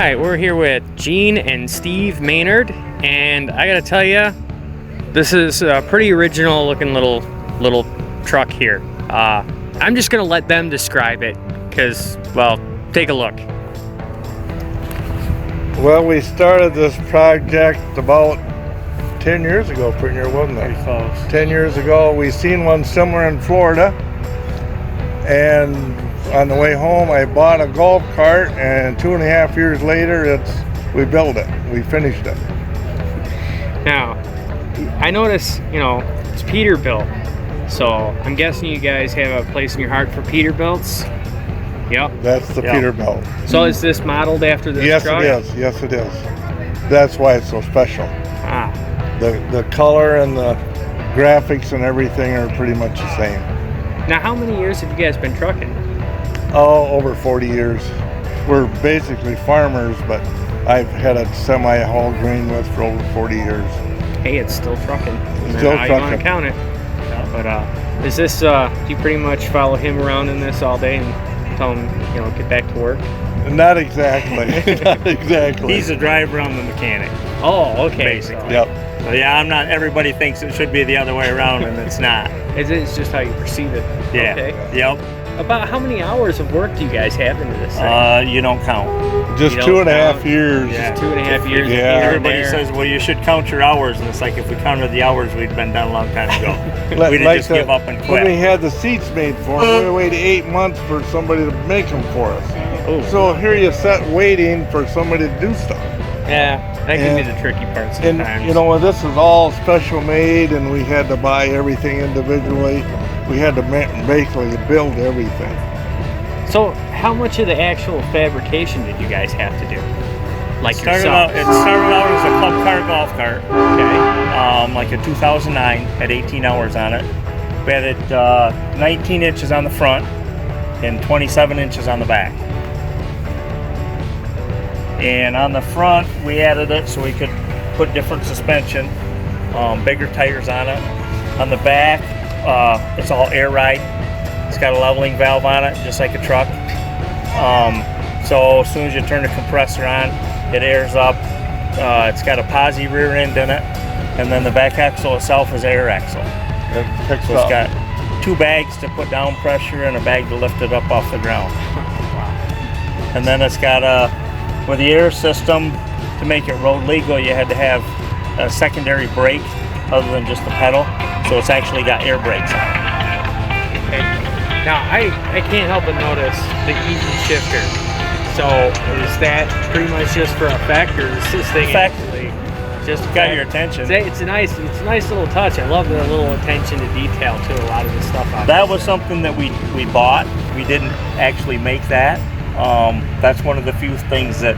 right, we're here with Gene and Steve Maynard, and I gotta tell you, this is a pretty original looking little truck here. I'm just gonna let them describe it, because, well, take a look. Well, we started this project about 10 years ago, pretty near, wasn't it? Pretty close. 10 years ago, we seen one similar in Florida, and on the way home I bought a golf cart, and 2.5 years later we built it, we finished it. Now, I notice, it's Peterbilt, so I'm guessing you guys have a place in your heart for Peterbilts. Yep. That's the Peterbilt. So is this modeled after this truck? Yes it is. That's why it's so special. Ah. The color and the graphics and everything are pretty much the same. Now, how many years have you guys been trucking? Oh, over 40 years. We're basically farmers, but I've had a semi-haul grain with for over 40 years. Hey, it's still trucking. Still how trucking. You want to count it. But is this, do you pretty much follow him around in this all day and tell him, get back to work? Not exactly. Not exactly. He's the driver, I'm the mechanic. Oh, okay. Basically. Yep. So yeah, I'm not. Everybody thinks it should be the other way around, and it's not. It's just how you perceive it. Yeah. Okay. Yep. About how many hours of work do you guys have into this thing? You don't count. Just You 2.5 don't years. Yeah. 2.5 years. Yeah. Of Everybody says, well, you should count your hours, and it's like if we counted the hours, we'd been done a long time ago. We'd have just give up and When we quit. had the seats made for them, we waited 8 months for somebody to make them for us. Oh. So here you sit waiting for somebody to do stuff. Yeah, that can be the tricky part sometimes. And this is all special made, and we had to buy everything individually. We had to basically build everything. So, how much of the actual fabrication did you guys have to do? Like It yourself? started out as a club car golf cart. Okay. Like a 2009, had 18 hours on it. We had it 19 inches on the front and 27 inches on the back. And on the front, we added it so we could put different suspension, bigger tires on it. On the back, it's all air ride. It's got a leveling valve on it, just like a truck. So as soon as you turn the compressor on, it airs up. It's got a posi rear end in it, and then the back axle itself is air axle. It picks So up. it's got 2 bags to put down pressure and a bag to lift it up off the ground. And then it's got with the air system, to make it road legal, you had to have a secondary brake other than just the pedal. So it's actually got air brakes on it. Okay. Now, I can't help but notice the easy shifter. So, is that pretty much just for effect, or is this thing Effect. actually just Got your attention. It's a nice little touch. I love the little attention to detail to a lot of the stuff out there. That was something that we bought. We didn't actually make that. That's one of the few things that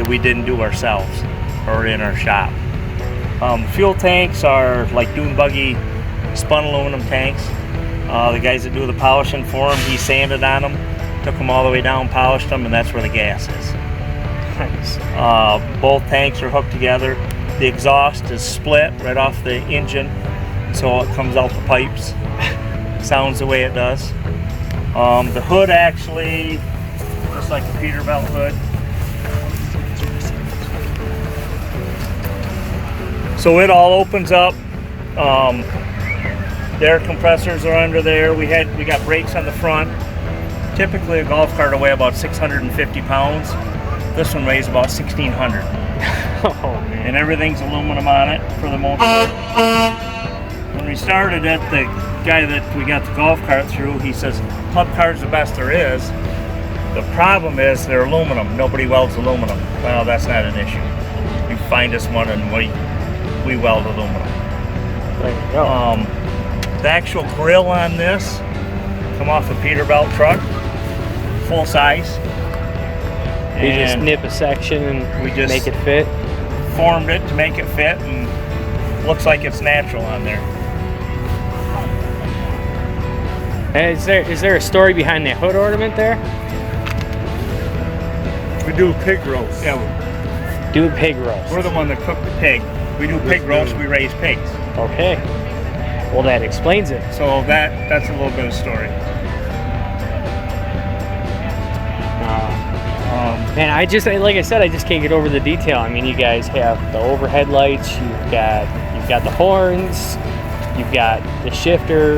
we didn't do ourselves or in our shop. Fuel tanks are like dune buggy spun aluminum tanks. The guys that do the polishing for them, he sanded on them, took them all the way down, polished them, and that's where the gas is. Nice. Both tanks are hooked together. The exhaust is split right off the engine, so it comes out the pipes. Sounds the way it does. The hood actually, just like the Peterbilt hood. So it all opens up. The air compressors are under there. We got brakes on the front. Typically a golf cart will weigh about 650 pounds. This one weighs about 1,600. Oh, man. And everything's aluminum on it for the most part. When we started it, the guy that we got the golf cart through, he says, club car's the best there is. The problem is they're aluminum. Nobody welds aluminum. Well, that's not an issue. You find us one and we weld aluminum. There you go. The actual grill on this come off a Peterbilt truck, full size. We just nip a section and we just make it fit. Formed it to make it fit, and looks like it's natural on there. Hey, is there a story behind that hood ornament there? We do pig roast. Yeah, Do a pig roast. we're the one that cook the pig. We do pig roast. We raise pigs. Okay. Well, that explains it. So that's a little bit of story. Man, like I said, I just can't get over the detail. I mean, you guys have the overhead lights, you've got the horns, you've got the shifter.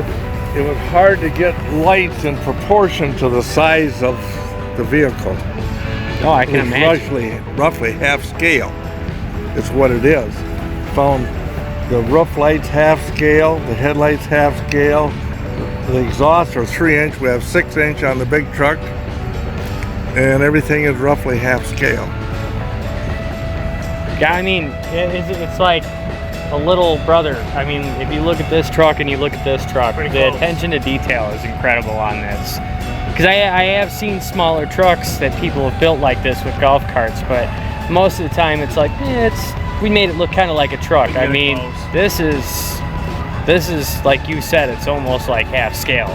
It was hard to get lights in proportion to the size of the vehicle. Oh, I can It's imagine. roughly half scale. It's what it is. Found the roof lights half scale, the headlights half scale, the exhausts are 3-inch. We have 6-inch on the big truck, and everything is roughly half scale. Yeah, I mean, it's like a little brother. I mean, if you look at this truck and you look at this truck, Pretty the close. attention to detail is incredible on this. Because I have seen smaller trucks that people have built like this with golf carts, but most of the time it's like, we made it look kind of like a truck. I Get it mean, close. this is like you said, it's almost like half scale.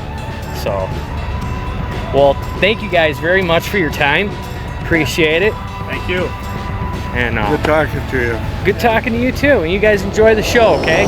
So, well, thank you guys very much for your time. Appreciate it. Thank you. And Good talking to you. good talking to you too. And you guys enjoy the show, okay?